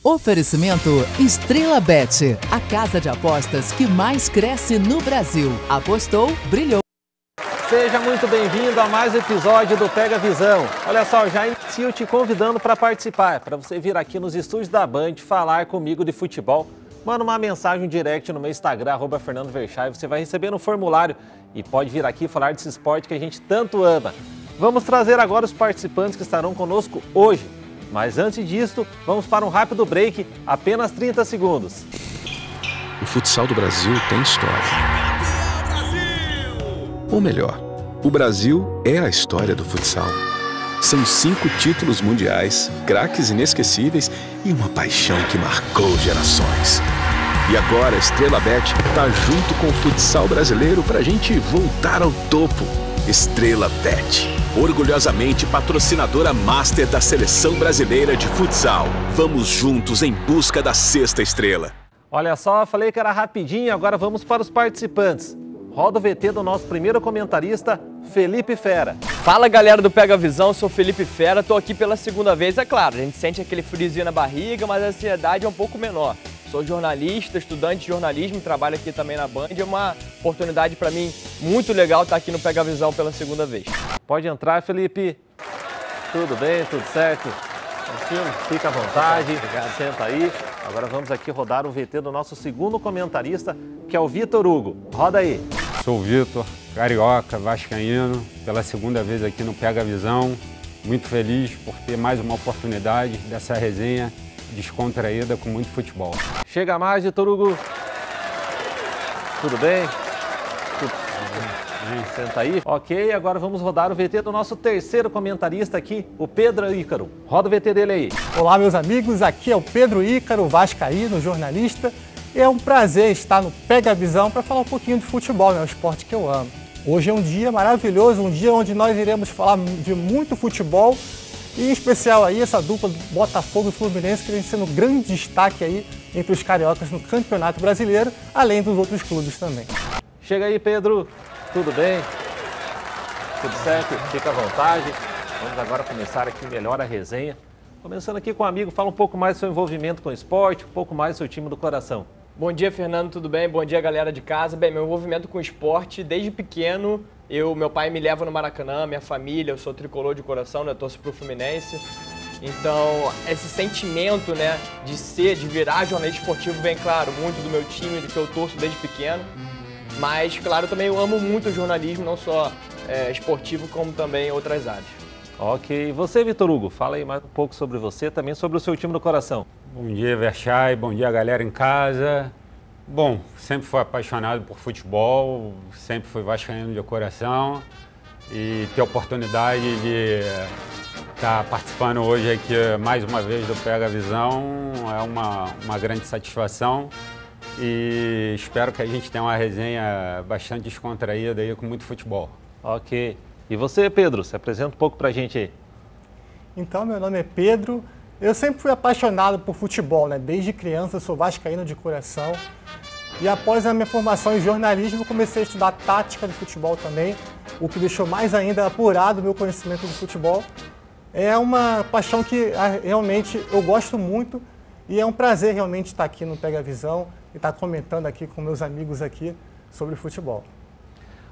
Oferecimento Estrela Bet, a casa de apostas que mais cresce no Brasil. Apostou, brilhou. Seja muito bem-vindo a mais um episódio do Pega Visão. Olha só, já inicio te convidando para participar, para você vir aqui nos estúdios da Band falar comigo de futebol. Manda uma mensagem direct no meu Instagram, @FernandoVerchay, você vai receber no formulário e pode vir aqui falar desse esporte que a gente tanto ama. Vamos trazer agora os participantes que estarão conosco hoje. Mas antes disso, vamos para um rápido break, apenas 30 segundos. O futsal do Brasil tem história. Ou melhor, o Brasil é a história do futsal. São 5 títulos mundiais, craques inesquecíveis e uma paixão que marcou gerações. E agora a Estrela Bet tá junto com o futsal brasileiro pra gente voltar ao topo. Estrela Bet, orgulhosamente patrocinadora master da Seleção Brasileira de Futsal. Vamos juntos em busca da 6ª estrela. Olha só, falei que era rapidinho, agora vamos para os participantes. Roda o VT do nosso primeiro comentarista, Felipe Fera. Fala galera do Pega Visão, sou Felipe Fera, tô aqui pela segunda vez, é claro, a gente sente aquele friozinho na barriga, mas a ansiedade é um pouco menor. Sou jornalista, estudante de jornalismo, trabalho aqui também na Band, é uma oportunidade para mim muito legal estar aqui no Pega Visão pela segunda vez. Pode entrar, Felipe. Tudo bem, tudo certo? Fica à vontade, obrigado. Senta aí. Agora vamos aqui rodar o VT do nosso segundo comentarista, que é o Vitor Hugo. Roda aí. Sou o Vitor, carioca, vascaíno, pela segunda vez aqui no Pega Visão. Muito feliz por ter mais uma oportunidade dessa resenha descontraída com muito futebol. Chega mais, Vitor Hugo. Tudo bem? Senta aí. Ok, agora vamos rodar o VT do nosso terceiro comentarista aqui, o Pedro Ícaro. Roda o VT dele aí. Olá, meus amigos. Aqui é o Pedro Ícaro, vascaíno, jornalista. E é um prazer estar no Pega Visão para falar um pouquinho de futebol, né? O esporte que eu amo. Hoje é um dia maravilhoso, um dia onde nós iremos falar de muito futebol. E em especial aí essa dupla do Botafogo e Fluminense que vem sendo grande destaque aí entre os cariocas no Campeonato Brasileiro, além dos outros clubes também. Chega aí, Pedro. Tudo bem? Tudo certo? Fica à vontade. Vamos agora começar aqui melhor a resenha. Começando aqui com um amigo, fala um pouco mais do seu envolvimento com o esporte, um pouco mais do seu time do coração. Bom dia, Fernando, tudo bem? Bom dia, galera de casa. Bem, meu envolvimento com o esporte, desde pequeno, meu pai me leva no Maracanã, minha família, eu sou tricolor de coração, né? Eu torço pro Fluminense. Então, esse sentimento, né, de virar jornalista esportivo vem, claro, muito do meu time, do que eu torço desde pequeno. Mas, claro, também eu amo muito o jornalismo, não só esportivo, como também outras áreas. Ok. E você, Vitor Hugo, fala aí mais um pouco sobre você, também sobre o seu time do coração. Bom dia, Verchay. Bom dia, galera em casa. Bom, sempre fui apaixonado por futebol, sempre fui vascaíno de coração. E ter a oportunidade de estar participando hoje aqui mais uma vez do Pega Visão é uma grande satisfação. E espero que a gente tenha uma resenha bastante descontraída aí com muito futebol. Ok. E você, Pedro, se apresenta um pouco pra gente aí. Então, meu nome é Pedro. Eu sempre fui apaixonado por futebol, né? Desde criança, eu sou vascaíno de coração. E após a minha formação em jornalismo, eu comecei a estudar tática de futebol também, o que deixou mais ainda apurado o meu conhecimento do futebol. É uma paixão que realmente eu gosto muito e é um prazer realmente estar aqui no Pega Visão e estar comentando aqui com meus amigos aqui sobre futebol.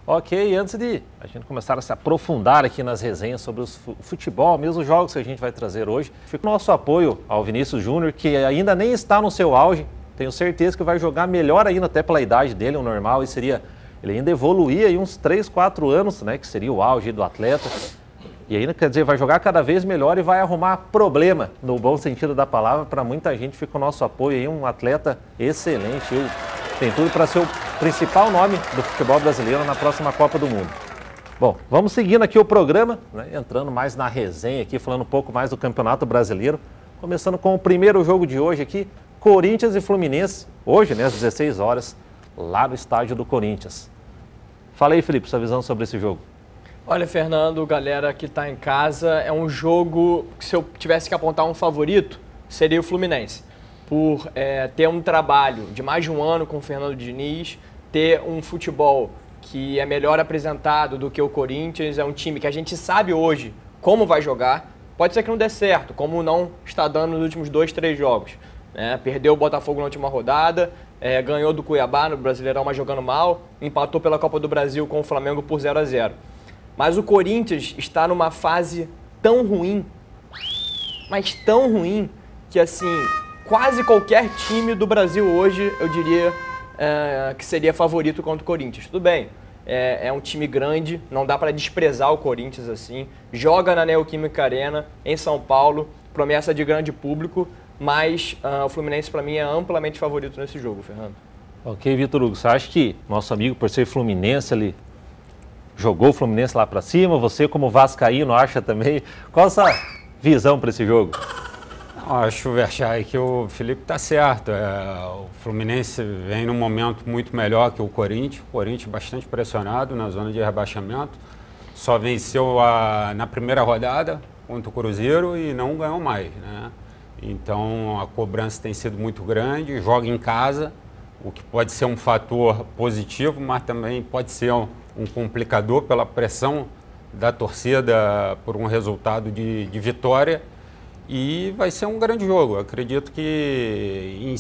Ok, antes de a gente começar a se aprofundar aqui nas resenhas sobre o futebol, mesmo os jogos que a gente vai trazer hoje, fica o nosso apoio ao Vinícius Júnior, que ainda nem está no seu auge, tenho certeza que vai jogar melhor ainda até pela idade dele, o normal, e seria ele ainda evoluir aí uns 3, 4 anos, né, que seria o auge do atleta, e ainda, quer dizer, vai jogar cada vez melhor e vai arrumar problema, no bom sentido da palavra, para muita gente. Fica o nosso apoio aí, um atleta excelente, tem tudo para ser o principal nome do futebol brasileiro na próxima Copa do Mundo. Bom, vamos seguindo aqui o programa, né, entrando mais na resenha aqui, falando um pouco mais do Campeonato Brasileiro, começando com o primeiro jogo de hoje aqui, Corinthians e Fluminense, hoje, né, às 16 horas, lá no estádio do Corinthians. Fala aí, Felipe, sua visão sobre esse jogo. Olha, Fernando, galera que está em casa, é um jogo que, se eu tivesse que apontar um favorito, seria o Fluminense. Por ter um trabalho de mais de um ano com o Fernando Diniz, ter um futebol que é melhor apresentado do que o Corinthians, é um time que a gente sabe hoje como vai jogar. Pode ser que não dê certo, como não está dando nos últimos 2, 3 jogos. né? Perdeu o Botafogo na última rodada, ganhou do Cuiabá no Brasileirão, mas jogando mal, empatou pela Copa do Brasil com o Flamengo por 0-0. Mas o Corinthians está numa fase tão ruim, mas tão ruim, que assim, quase qualquer time do Brasil hoje, eu diria que seria favorito contra o Corinthians. Tudo bem, é um time grande, não dá para desprezar o Corinthians assim, joga na Neoquímica Arena, em São Paulo, promessa de grande público, mas o Fluminense para mim é amplamente favorito nesse jogo, Fernando. Ok, Vitor Hugo, você acha que nosso amigo, por ser fluminense, ele jogou o Fluminense lá para cima? Você, como vascaíno, acha também? Qual a sua visão para esse jogo? Acho, Verchai, que o Felipe está certo. O Fluminense vem num momento muito melhor que o Corinthians. O Corinthians bastante pressionado na zona de rebaixamento. Só venceu na primeira rodada contra o Cruzeiro e não ganhou mais, né? Então a cobrança tem sido muito grande. Joga em casa, o que pode ser um fator positivo, mas também pode ser um complicador pela pressão da torcida por um resultado de vitória. E vai ser um grande jogo. Eu acredito que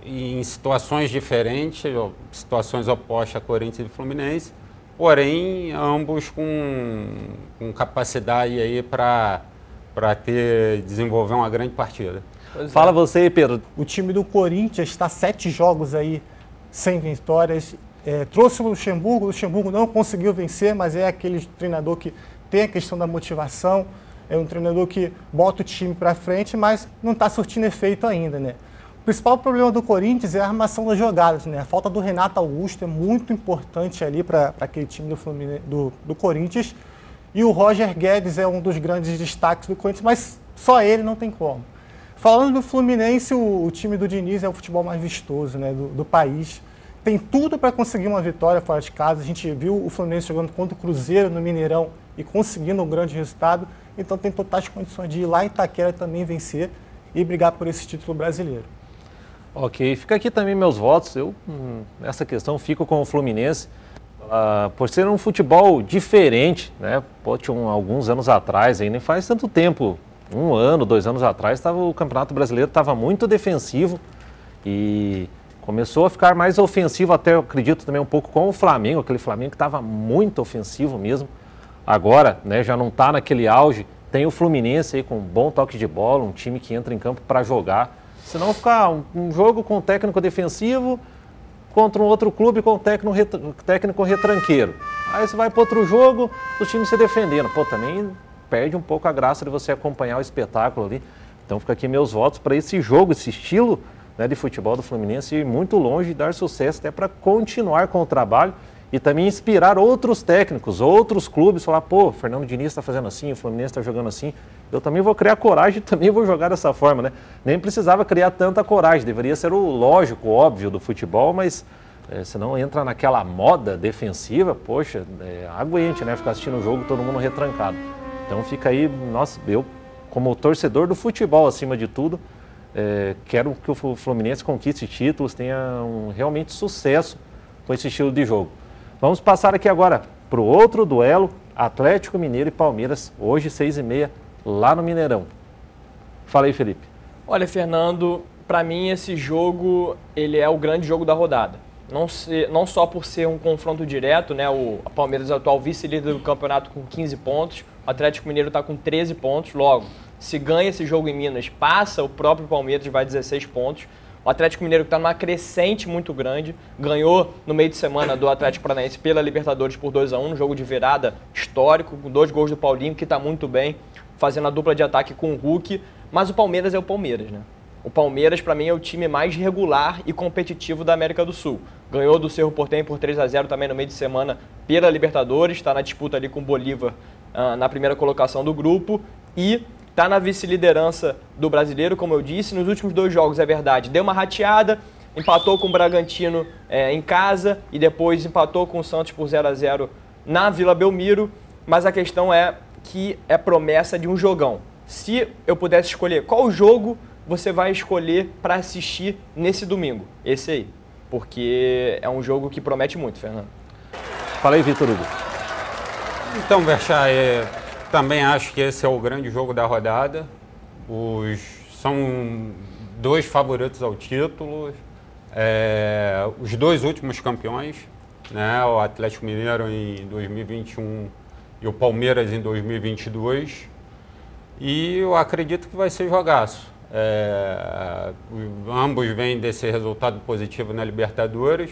em situações diferentes, situações opostas a Corinthians e Fluminense, porém ambos com capacidade aí para desenvolver uma grande partida. Fala você, Pedro. O time do Corinthians está 7 jogos aí sem vitórias. Trouxe o Luxemburgo não conseguiu vencer, mas é aquele treinador que tem a questão da motivação. É um treinador que bota o time para frente, mas não está surtindo efeito ainda, né? O principal problema do Corinthians é a armação das jogadas, né? A falta do Renato Augusto é muito importante ali para aquele time do Corinthians. E o Roger Guedes é um dos grandes destaques do Corinthians, mas só ele não tem como. Falando do Fluminense, o time do Diniz é o futebol mais vistoso, né, do país. Tem tudo para conseguir uma vitória fora de casa. A gente viu o Fluminense jogando contra o Cruzeiro no Mineirão e conseguindo um grande resultado. Então tem totais condições de ir lá em Itaquera também vencer e brigar por esse título brasileiro. Ok, fica aqui também meus votos. Eu, nessa questão, fico com o Fluminense. Por ser um futebol diferente, né? Pô, tinha alguns anos atrás, aí nem faz tanto tempo, 1 ano, 2 anos atrás, o Campeonato Brasileiro estava muito defensivo e começou a ficar mais ofensivo, até eu acredito também um pouco com o Flamengo, aquele Flamengo que estava muito ofensivo mesmo. Agora, né, já não está naquele auge. Tem o Fluminense aí com um bom toque de bola, um time que entra em campo para jogar. Senão ficar um jogo com técnico defensivo contra um outro clube com técnico retranqueiro. Aí você vai para outro jogo, os times se defendendo. Pô, também perde um pouco a graça de você acompanhar o espetáculo ali. Então fica aqui meus votos para esse jogo, esse estilo, né, de futebol do Fluminense ir muito longe e dar sucesso até para continuar com o trabalho. E também inspirar outros técnicos, outros clubes, falar, pô, Fernando Diniz está fazendo assim, o Fluminense está jogando assim, eu também vou criar coragem e também vou jogar dessa forma, né? Nem precisava criar tanta coragem, deveria ser o lógico, óbvio do futebol, mas senão entra naquela moda defensiva, poxa, aguente, né? Ficar assistindo o jogo todo mundo retrancado. Então fica aí, nossa, eu como torcedor do futebol acima de tudo, quero que o Fluminense conquiste títulos, tenha realmente sucesso com esse estilo de jogo. Vamos passar aqui agora para o outro duelo, Atlético Mineiro e Palmeiras, hoje 6h30, lá no Mineirão. Fala aí, Felipe. Olha, Fernando, para mim esse jogo, ele é o grande jogo da rodada. Não só por ser um confronto direto, né? O Palmeiras é o atual vice-líder do campeonato com 15 pontos, o Atlético Mineiro está com 13 pontos, logo, se ganha esse jogo em Minas, passa o próprio Palmeiras, vai 16 pontos. O Atlético Mineiro está numa crescente muito grande, ganhou no meio de semana do Atlético Paranaense pela Libertadores por 2-1, um jogo de virada histórico, com 2 gols do Paulinho, que está muito bem, fazendo a dupla de ataque com o Hulk, mas o Palmeiras é o Palmeiras, né? O Palmeiras, para mim, é o time mais regular e competitivo da América do Sul. Ganhou do Cerro Porteño por 3-0 também no meio de semana pela Libertadores, está na disputa ali com o Bolívar na primeira colocação do grupo e está na vice-liderança do Brasileiro, como eu disse. Nos últimos 2 jogos, é verdade, deu uma rateada, empatou com o Bragantino em casa e depois empatou com o Santos por 0-0 na Vila Belmiro, mas a questão é que é promessa de um jogão. Se eu pudesse escolher qual jogo você vai escolher para assistir nesse domingo, esse aí, porque é um jogo que promete muito, Fernando. Fala aí, Vitor Hugo. Então, Verchai, também acho que esse é o grande jogo da rodada. São 2 favoritos ao título, os 2 últimos campeões, né? O Atlético Mineiro em 2021 e o Palmeiras em 2022. E eu acredito que vai ser jogaço. Ambos vêm desse resultado positivo na Libertadores.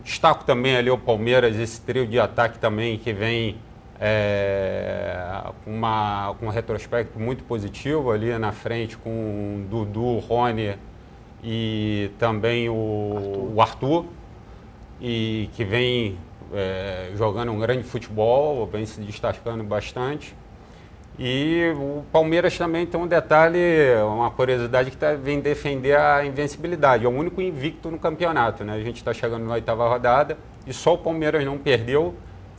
Destaco também ali o Palmeiras, esse trio de ataque também que vem com um retrospecto muito positivo ali na frente com o Dudu, Rony e também o Arthur, e que vem jogando um grande futebol, vem se destacando bastante. E o Palmeiras também tem um detalhe, uma curiosidade, que vem defender a invencibilidade. É o único invicto no campeonato, né? A gente está chegando na 8ª rodada e só o Palmeiras não perdeu.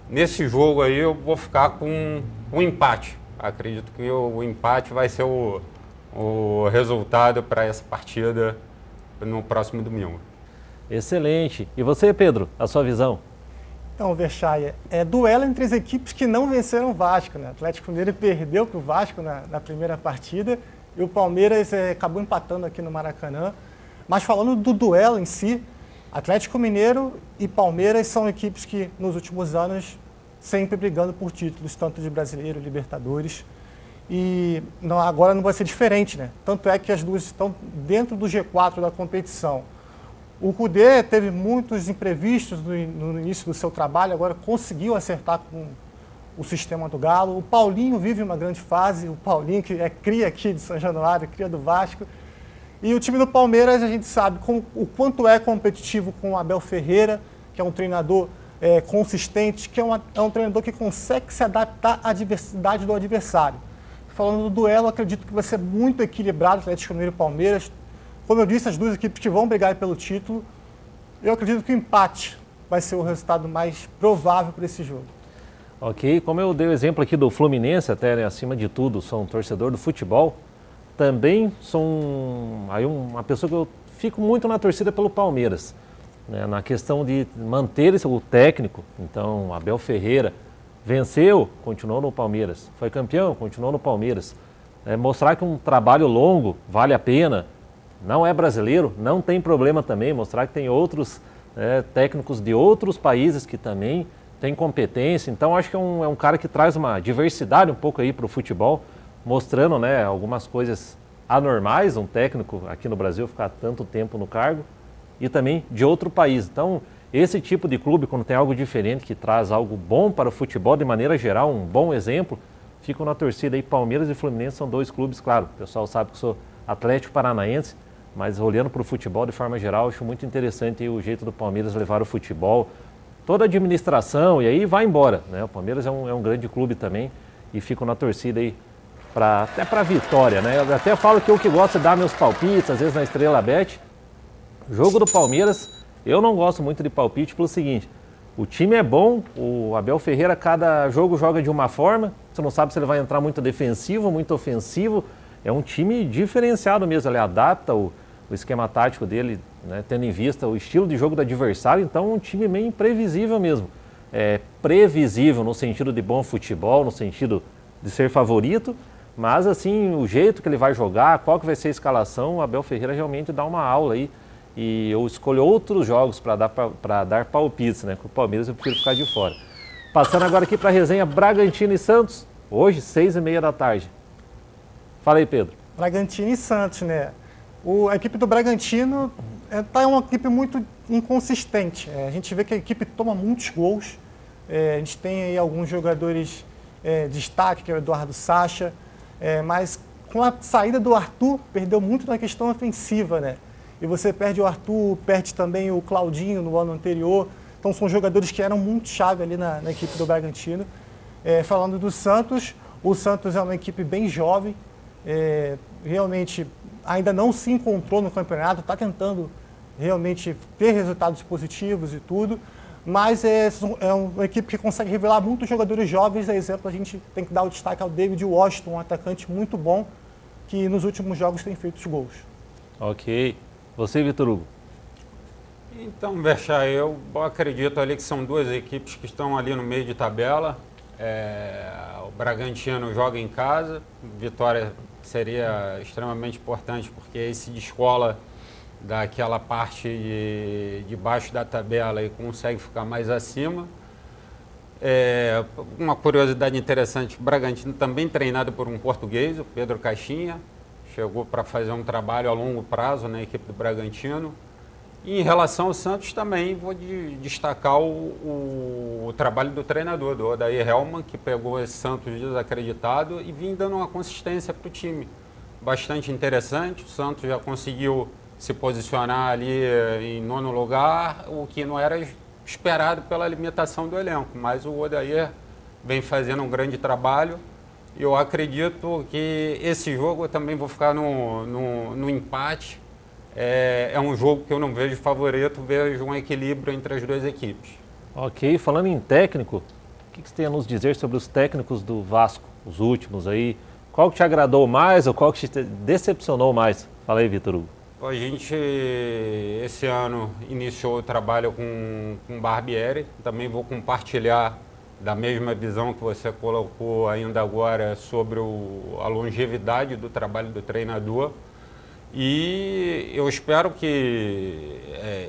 Nesse jogo aí eu vou ficar com um empate. Acredito que o empate vai ser o resultado para essa partida no próximo domingo. Excelente. E você, Pedro, a sua visão? Então, Verchaia, duelo entre as equipes que não venceram o Vasco, né? O Atlético Mineiro perdeu para o Vasco na primeira partida e o Palmeiras acabou empatando aqui no Maracanã. Mas falando do duelo em si, Atlético Mineiro e Palmeiras são equipes que nos últimos anos sempre brigando por títulos, tanto de Brasileiro, Libertadores. E agora não vai ser diferente, né? Tanto é que as duas estão dentro do G4 da competição. O Kudê teve muitos imprevistos no início do seu trabalho, agora conseguiu acertar com o sistema do Galo. O Paulinho vive uma grande fase, o Paulinho que é cria aqui de São Januário, cria do Vasco. E o time do Palmeiras, a gente sabe o quanto é competitivo com o Abel Ferreira, que é um treinador consistente, que é um treinador que consegue se adaptar à diversidade do adversário. Falando do duelo, acredito que vai ser muito equilibrado, Atlético Mineiro e Palmeiras. Como eu disse, as duas equipes que vão brigar pelo título, eu acredito que o empate vai ser o resultado mais provável para esse jogo. Ok, como eu dei o exemplo aqui do Fluminense, até, né, acima de tudo, sou um torcedor do futebol, também sou uma pessoa que eu fico muito na torcida pelo Palmeiras, né, na questão de manter o técnico. Então, Abel Ferreira venceu, continuou no Palmeiras, foi campeão, continuou no Palmeiras. Mostrar que um trabalho longo vale a pena. Não é brasileiro, não tem problema também, mostrar que tem outros técnicos de outros países que também têm competência. Então, acho que é um cara que traz uma diversidade um pouco aí para o futebol, mostrando, né, algumas coisas anormais, um técnico aqui no Brasil ficar tanto tempo no cargo, e também de outro país. Então, esse tipo de clube, quando tem algo diferente, que traz algo bom para o futebol, de maneira geral, um bom exemplo, ficam na torcida aí. Palmeiras e Fluminense são 2 clubes, claro, o pessoal sabe que eu sou Atlético Paranaense, mas olhando para o futebol de forma geral, acho muito interessante aí o jeito do Palmeiras levar o futebol, toda a administração, e aí vai embora, né? O Palmeiras é um grande clube também e fico na torcida aí até para vitória, né? Eu até falo que eu que gosto de dar meus palpites, às vezes na Estrela Bet. Jogo do Palmeiras, eu não gosto muito de palpite pelo seguinte: o time é bom, o Abel Ferreira cada jogo joga de uma forma, você não sabe se ele vai entrar muito defensivo, muito ofensivo. É um time diferenciado mesmo, ele adapta o esquema tático dele, né, tendo em vista o estilo de jogo do adversário. Então, um time meio imprevisível mesmo. Previsível no sentido de bom futebol, no sentido de ser favorito, mas assim, o jeito que ele vai jogar, qual que vai ser a escalação, o Abel Ferreira realmente dá uma aula aí. E eu escolho outros jogos para dar palpites, né? Com o Palmeiras eu prefiro ficar de fora. Passando agora aqui para a resenha Bragantino e Santos, hoje, 6h30 da tarde. Fala aí, Pedro. Bragantino e Santos, né? A equipe do Bragantino está uma equipe muito inconsistente. A gente vê que a equipe toma muitos gols. A gente tem aí alguns jogadores de destaque, que é o Eduardo Sacha, mas com a saída do Arthur, perdeu muito na questão ofensiva, né? E você perde o Arthur, perde também o Claudinho no ano anterior. Então são jogadores que eram muito chave ali na equipe do Bragantino. Falando do Santos, o Santos é uma equipe bem jovem, realmente ainda não se encontrou no campeonato, está tentando realmente ter resultados positivos e tudo, mas é uma equipe que consegue revelar muitos jogadores jovens. A exemplo, a gente tem que dar o destaque ao David Washington, um atacante muito bom, que nos últimos jogos tem feito os gols. Ok. Você, Vitor Hugo? Então, Verchaia, eu acredito ali que são 2 equipes que estão ali no meio de tabela. O Bragantino joga em casa, Vitória seria extremamente importante, porque aí se descola daquela parte de baixo da tabela e consegue ficar mais acima. Uma curiosidade interessante, o Bragantino também treinado por um português, o Pedro Caixinha, chegou para fazer um trabalho a longo prazo na equipe do Bragantino. E em relação ao Santos também vou destacar o trabalho do treinador, do Odair Hellmann, que pegou esse Santos desacreditado e vinha dando uma consistência para o time. Bastante interessante, o Santos já conseguiu se posicionar ali em 9º lugar, o que não era esperado pela limitação do elenco, mas o Odair vem fazendo um grande trabalho. Eu acredito que esse jogo eu também vou ficar no empate. É um jogo que eu não vejo favorito, vejo um equilíbrio entre as duas equipes. Ok, falando em técnico, o que você tem a nos dizer sobre os técnicos do Vasco, os últimos aí? Qual que te agradou mais ou qual que te decepcionou mais? Fala aí, Vitor Hugo. A gente, esse ano, iniciou o trabalho com o Barbieri. Também vou compartilhar da mesma visão que você colocou ainda agora sobre a longevidade do trabalho do treinador. E eu espero que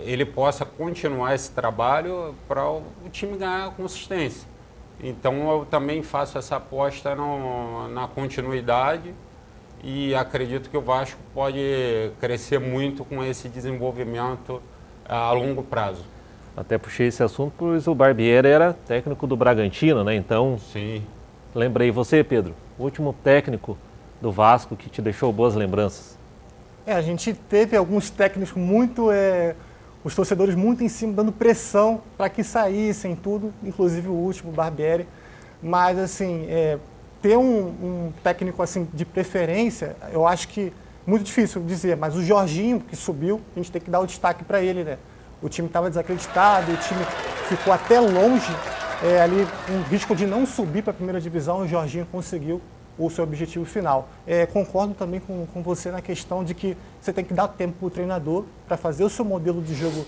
ele possa continuar esse trabalho para o time ganhar consistência. Então eu também faço essa aposta na continuidade e acredito que o Vasco pode crescer muito com esse desenvolvimento a longo prazo. Até puxei esse assunto, pois o Barbieri era técnico do Bragantino, né? Então, sim. Lembrei você, Pedro, o último técnico do Vasco que te deixou boas lembranças. A gente teve alguns técnicos muito, os torcedores muito em cima, dando pressão para que saíssem tudo, inclusive o último, o Barbieri. Mas, assim, ter um técnico assim de preferência, eu acho que muito difícil dizer, mas o Jorginho, que subiu, a gente tem que dar o destaque para ele, né? O time estava desacreditado, o time ficou até longe, ali um risco de não subir para a primeira divisão, o Jorginho conseguiu o seu objetivo final. Concordo também com você na questão de que você tem que dar tempo para o treinador para fazer o seu modelo de jogo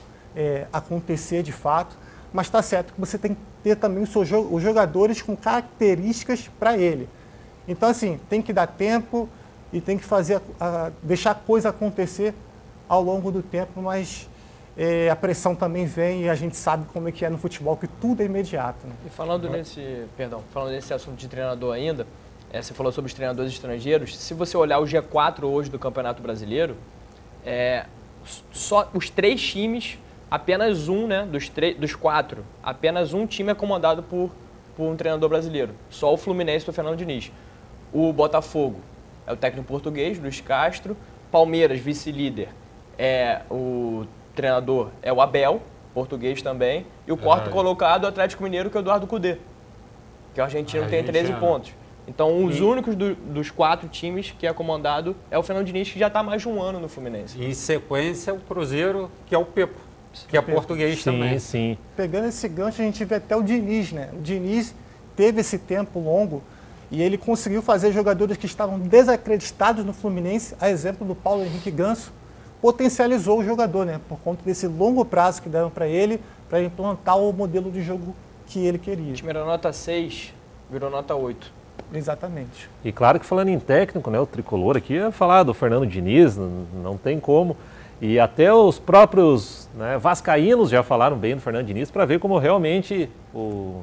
acontecer de fato, mas está certo que você tem que ter também os jogadores com características para ele. Então, assim, tem que dar tempo e tem que deixar a coisa acontecer ao longo do tempo, mas a pressão também vem e a gente sabe como é que é no futebol, que tudo é imediato. Né? E falando nesse assunto de treinador ainda, você falou sobre os treinadores estrangeiros. Se você olhar o G4 hoje do Campeonato Brasileiro, só os 3 times, apenas um, né, dos 4, apenas um time é comandado por um treinador brasileiro. Só o Fluminense do Fernando Diniz. O Botafogo é o técnico português, Luiz Castro. Palmeiras, vice-líder, o treinador é o Abel, português também. E o quarto colocado é o Atlético Mineiro, que é o Eduardo Cudê, que é o argentino, tem 13 pontos. Então, os únicos dos 4 times que é comandado é o Fernando Diniz, que já está há mais de um ano no Fluminense. Em sequência, o Cruzeiro, que é o Pepo, que é português também. Sim. Pegando esse gancho, a gente vê até o Diniz, né? O Diniz teve esse tempo longo e ele conseguiu fazer jogadores que estavam desacreditados no Fluminense, a exemplo do Paulo Henrique Ganso, potencializou o jogador, né? Por conta desse longo prazo que deram para ele implantar o modelo de jogo que ele queria. O time era nota 6, virou nota 8. Exatamente. E claro que falando em técnico, né, o tricolor aqui ia falar do Fernando Diniz, não tem como. E até os próprios vascaínos já falaram bem do Fernando Diniz para ver como realmente o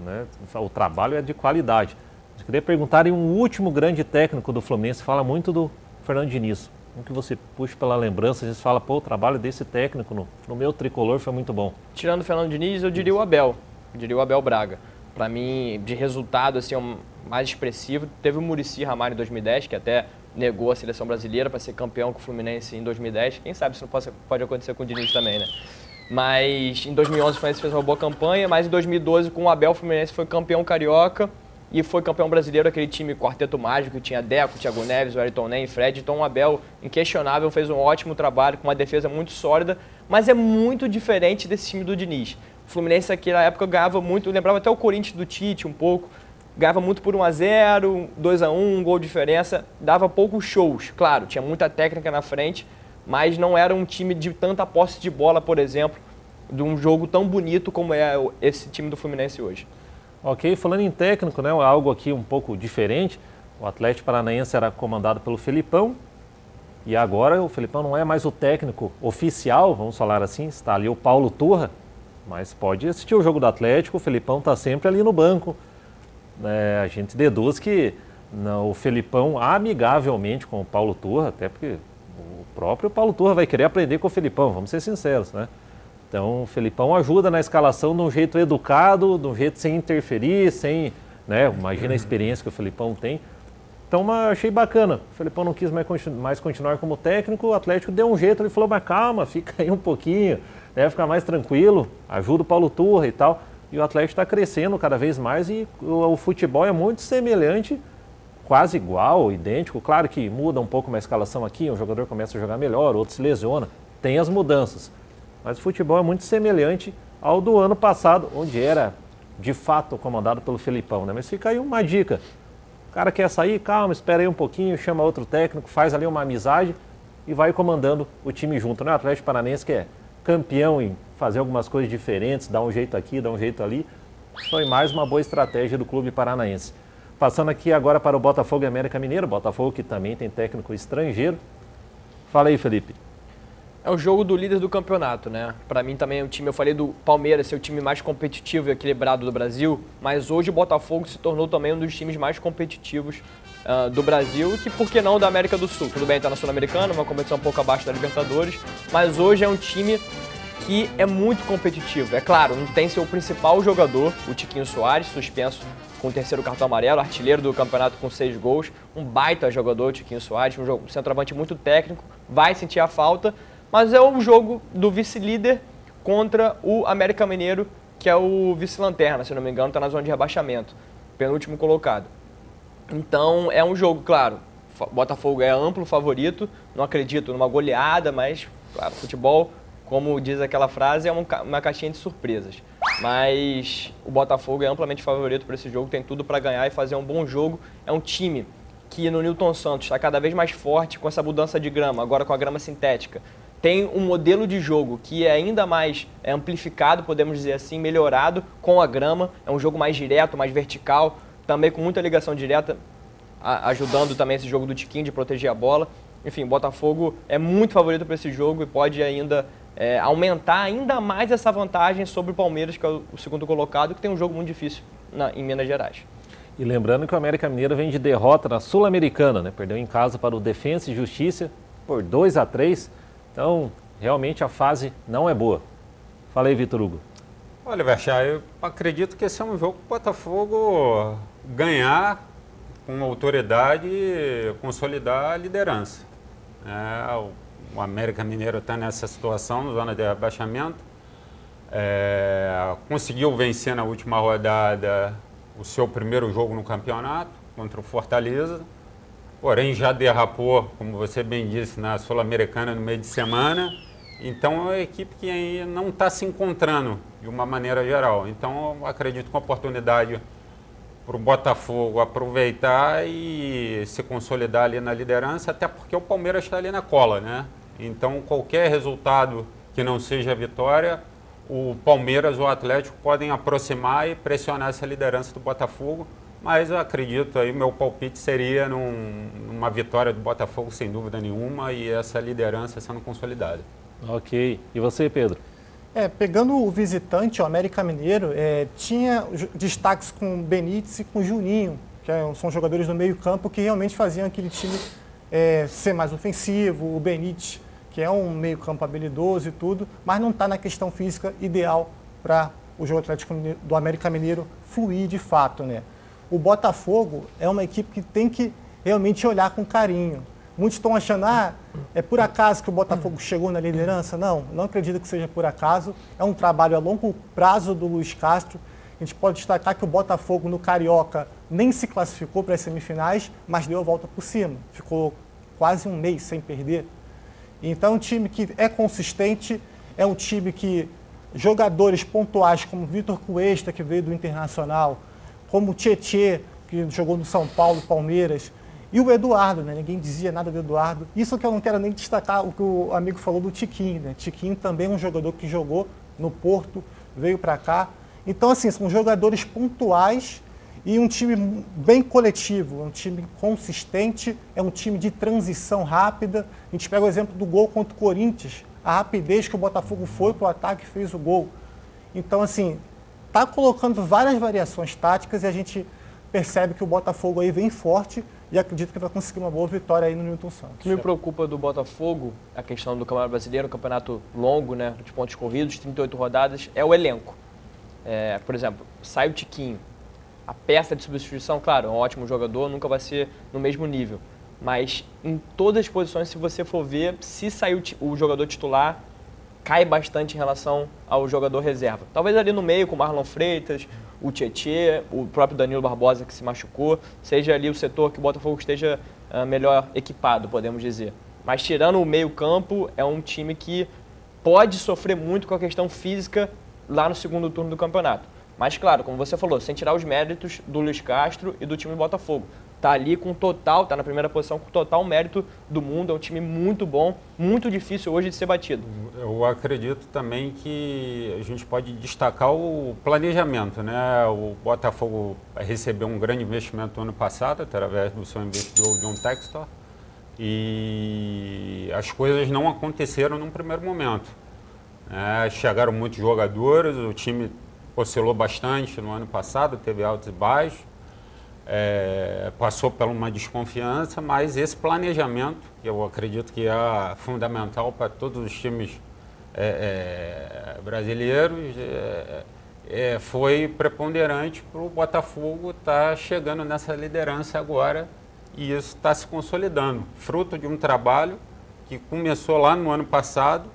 trabalho é de qualidade. Eu queria perguntar em um último grande técnico do Fluminense, fala muito do Fernando Diniz. Um que você puxa pela lembrança, a gente fala, o trabalho desse técnico no meu tricolor foi muito bom. Tirando o Fernando Diniz, eu diria o Abel. Eu diria o Abel Braga. Para mim, de resultado, assim, mais expressivo, teve o Muricy Ramalho em 2010, que até negou a seleção brasileira para ser campeão com o Fluminense em 2010. Quem sabe isso não pode acontecer com o Diniz também, né? Mas em 2011 o Fluminense fez uma boa campanha, mas em 2012 com o Abel, o Fluminense foi campeão carioca e foi campeão brasileiro, aquele time quarteto mágico que tinha Deco, Thiago Neves, o Ayrton Nen e Fred. Então o Abel, inquestionável, fez um ótimo trabalho com uma defesa muito sólida, mas é muito diferente desse time do Diniz. O Fluminense naquela época ganhava muito, lembrava até o Corinthians do Tite um pouco, ganhava muito por 1-0, 2-1, um gol de diferença, dava poucos shows. Claro, tinha muita técnica na frente, mas não era um time de tanta posse de bola, por exemplo, de um jogo tão bonito como é esse time do Fluminense hoje. Ok, falando em técnico, né, algo aqui um pouco diferente, O Atlético Paranaense era comandado pelo Felipão e agora o Felipão não é mais o técnico oficial, vamos falar assim, está ali o Paulo Turra, mas pode assistir o jogo do Atlético, o Felipão está sempre ali no banco. A gente deduz que o Felipão amigavelmente com o Paulo Turra, até porque o próprio Paulo Turra vai querer aprender com o Felipão, vamos ser sinceros, né? Então o Felipão ajuda na escalação de um jeito educado, de um jeito sem interferir, sem, né? Imagina a experiência que o Felipão tem. Então achei bacana. O Felipão não quis mais continuar como técnico, o Atlético deu um jeito, ele falou, mas calma, fica aí um pouquinho, deve ficar mais tranquilo, ajuda o Paulo Turra e tal. E o Atlético está crescendo cada vez mais e o futebol é muito semelhante, quase igual, idêntico. Claro que muda um pouco uma escalação aqui, um jogador começa a jogar melhor, outro se lesiona, tem as mudanças. Mas o futebol é muito semelhante ao do ano passado, onde era de fato comandado pelo Felipão, né? Mas fica aí uma dica. O cara quer sair, calma, espera aí um pouquinho, chama outro técnico, faz ali uma amizade e vai comandando o time junto, né? O Atlético Paranaense que é campeão em fazer algumas coisas diferentes, dar um jeito aqui, dar um jeito ali. Foi mais uma boa estratégia do clube paranaense. Passando aqui agora para o Botafogo e América Mineiro, Botafogo que também tem técnico estrangeiro. Fala aí, Felipe. É o jogo do líder do campeonato, né? Para mim também é o time, eu falei do Palmeiras ser o time mais competitivo e equilibrado do Brasil, mas hoje o Botafogo se tornou também um dos times mais competitivos do Brasil e que, por que não, da América do Sul. Tudo bem, está na Sul-Americana, uma competição um pouco abaixo da Libertadores, mas hoje é um time que é muito competitivo. É claro, não tem seu principal jogador, o Tiquinho Soares, suspenso com o 3º cartão amarelo, artilheiro do campeonato com 6 gols, um baita jogador, o Tiquinho Soares, um centroavante muito técnico, vai sentir a falta, mas é o jogo do vice-líder contra o América Mineiro, que é o vice-lanterna, se não me engano, está na zona de rebaixamento, penúltimo colocado. Então é um jogo, claro, o Botafogo é amplo favorito, não acredito numa goleada, mas, claro, futebol, como diz aquela frase, é uma caixinha de surpresas. Mas o Botafogo é amplamente favorito para esse jogo, tem tudo para ganhar e fazer um bom jogo. É um time que no Nilton Santos está cada vez mais forte com essa mudança de grama, agora com a grama sintética. Tem um modelo de jogo que é ainda mais amplificado, podemos dizer assim, melhorado com a grama. É um jogo mais direto, mais vertical, também com muita ligação direta, ajudando também esse jogo do Tiquinho de proteger a bola. Enfim, o Botafogo é muito favorito para esse jogo e pode ainda aumentar ainda mais essa vantagem sobre o Palmeiras, que é o segundo colocado, que tem um jogo muito difícil em Minas Gerais. E lembrando que o América Mineiro vem de derrota na Sul-Americana, né? Perdeu em casa para o Defensa e Justiça por 2-3. Então, realmente a fase não é boa. Fala aí, Vitor Hugo. Olha, Verchá, eu acredito que esse é um jogo que o Botafogo ganhar com autoridade e consolidar a liderança. O América Mineiro está nessa situação, zona de rebaixamento. Conseguiu vencer na última rodada o seu primeiro jogo no campeonato contra o Fortaleza. Porém, já derrapou, como você bem disse, na Sul-Americana no meio de semana. Então, é uma equipe que ainda não está se encontrando de uma maneira geral. Então, eu acredito que a oportunidade para o Botafogo aproveitar e se consolidar ali na liderança, até porque o Palmeiras está ali na cola, né? Então, qualquer resultado que não seja vitória, o Palmeiras ou o Atlético podem aproximar e pressionar essa liderança do Botafogo. Mas eu acredito aí, meu palpite seria numa vitória do Botafogo, sem dúvida nenhuma, e essa liderança sendo consolidada. Ok. E você, Pedro? Pegando o visitante, o América Mineiro, tinha destaques com o Benítez e com o Juninho, que são jogadores do meio campo que realmente faziam aquele time ser mais ofensivo. O Benítez, que é um meio campo habilidoso e tudo, mas não está na questão física ideal para o jogo atlético do América Mineiro fluir de fato, né? O Botafogo é uma equipe que tem que realmente olhar com carinho. Muitos estão achando, é por acaso que o Botafogo chegou na liderança? Não acredito que seja por acaso. É um trabalho a longo prazo do Luiz Castro. A gente pode destacar que o Botafogo no Carioca nem se classificou para as semifinais, mas deu a volta por cima. Ficou quase um mês sem perder. Então, é um time que é consistente, é um time que jogadores pontuais como Vitor Cuesta, que veio do Internacional, como o Tietê, que jogou no São Paulo, Palmeiras, e o Eduardo, né? Ninguém dizia nada do Eduardo. Isso que eu não quero nem destacar o que o amigo falou do Tiquinho, né? Tiquinho também é um jogador que jogou no Porto, veio para cá. Então, assim, são jogadores pontuais e um time bem coletivo, um time consistente, é um time de transição rápida. A gente pega o exemplo do gol contra o Corinthians, a rapidez que o Botafogo foi para o ataque e fez o gol. Então, assim, está colocando várias variações táticas e a gente percebe que o Botafogo aí vem forte e acredito que vai conseguir uma boa vitória aí no Newton Santos. O que me preocupa do Botafogo, a questão do Campeonato Brasileiro, um campeonato longo, né, de pontos corridos, 38 rodadas, é o elenco. Por exemplo, sai o Tiquinho. A peça de substituição, claro, é um ótimo jogador, nunca vai ser no mesmo nível. Mas em todas as posições, se você for ver, se sair o jogador titular, cai bastante em relação ao jogador reserva. Talvez ali no meio, com o Marlon Freitas, o Tietê, o próprio Danilo Barbosa que se machucou, seja ali o setor que o Botafogo esteja melhor equipado, podemos dizer. Mas tirando o meio campo, é um time que pode sofrer muito com a questão física lá no segundo turno do campeonato. Mas, claro, como você falou, sem tirar os méritos do Luiz Castro e do time do Botafogo. Tá ali com total, tá na primeira posição com total mérito do mundo, é um time muito bom, muito difícil hoje de ser batido. Eu acredito também que a gente pode destacar o planejamento, né? O Botafogo recebeu um grande investimento no ano passado, através do seu investidor John Textor, e as coisas não aconteceram num primeiro momento. Chegaram muitos jogadores, o time oscilou bastante no ano passado, teve altos e baixos, passou por uma desconfiança, mas esse planejamento, que eu acredito que é fundamental para todos os times brasileiros, foi preponderante para o Botafogo estar chegando nessa liderança agora e isso está se consolidando, fruto de um trabalho que começou lá no ano passado,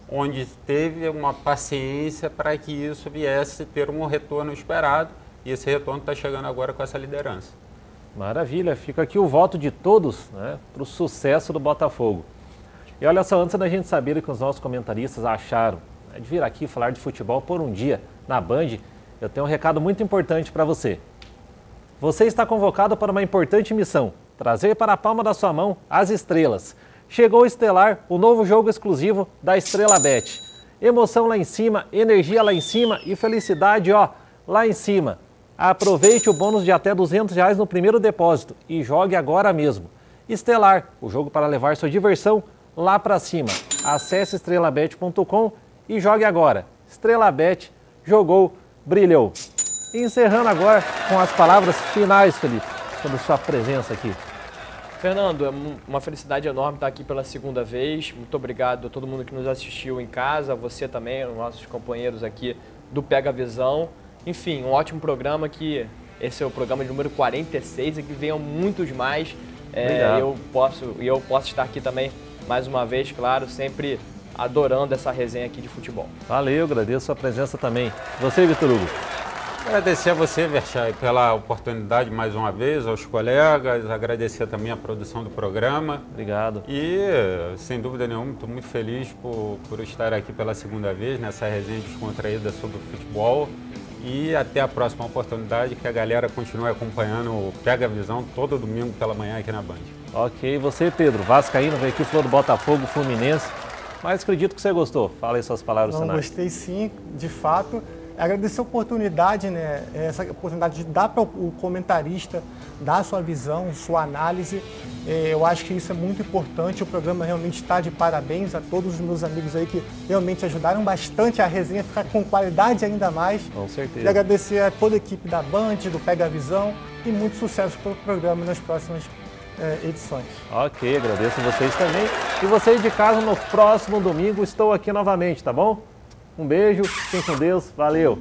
onde teve uma paciência para que isso viesse ter um retorno esperado, e esse retorno está chegando agora com essa liderança. Maravilha, fica aqui o voto de todos, né, para o sucesso do Botafogo. E olha só, antes da gente saber o que os nossos comentaristas acharam, né, de vir aqui falar de futebol por um dia na Band, eu tenho um recado muito importante para você. Você está convocado para uma importante missão, trazer para a palma da sua mão as estrelas. Chegou o Estelar, o novo jogo exclusivo da Estrela Bet. Emoção lá em cima, energia lá em cima e felicidade, ó, lá em cima. Aproveite o bônus de até R$200 no primeiro depósito e jogue agora mesmo. Estelar, o jogo para levar sua diversão lá para cima. Acesse estrelabet.com e jogue agora. Estrela Bet, jogou, brilhou. E encerrando agora com as palavras finais, Felipe, sobre sua presença aqui. Fernando, é uma felicidade enorme estar aqui pela segunda vez. Muito obrigado a todo mundo que nos assistiu em casa, você também, os nossos companheiros aqui do Pega Visão. Enfim, um ótimo programa que esse é o programa de número 46 e que venham muitos mais. Eu posso estar aqui também mais uma vez, claro, sempre adorando essa resenha aqui de futebol. Valeu, agradeço a sua presença também. Você, Vitor Hugo? Agradecer a você, Verchay, pela oportunidade mais uma vez, aos colegas, agradecer também a produção do programa. Obrigado. E, sem dúvida nenhuma, estou muito feliz por estar aqui pela segunda vez, nessa resenha descontraída sobre o futebol. E até a próxima oportunidade, que a galera continue acompanhando o Pega Visão todo domingo pela manhã aqui na Band. Ok, e você, Pedro, vascaíno, veio aqui, falou do Botafogo, Fluminense, mas acredito que você gostou. Fala aí suas palavras, Não, gostei sim, de fato. Agradecer a oportunidade, né? Essa oportunidade de dar para o comentarista dar a sua visão, sua análise. Eu acho que isso é muito importante. O programa realmente está de parabéns a todos os meus amigos aí que realmente ajudaram bastante a resenha ficar com qualidade ainda mais. Com certeza. E agradecer a toda a equipe da Band, do Pega Visão e muito sucesso para o programa nas próximas edições. Ok, agradeço a vocês também. E vocês de casa, no próximo domingo, estou aqui novamente, tá bom? Um beijo, fiquem com Deus, valeu!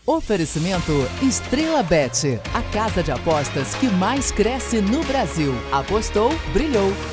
Oferecimento Estrela Bet, a casa de apostas que mais cresce no Brasil. Apostou, brilhou.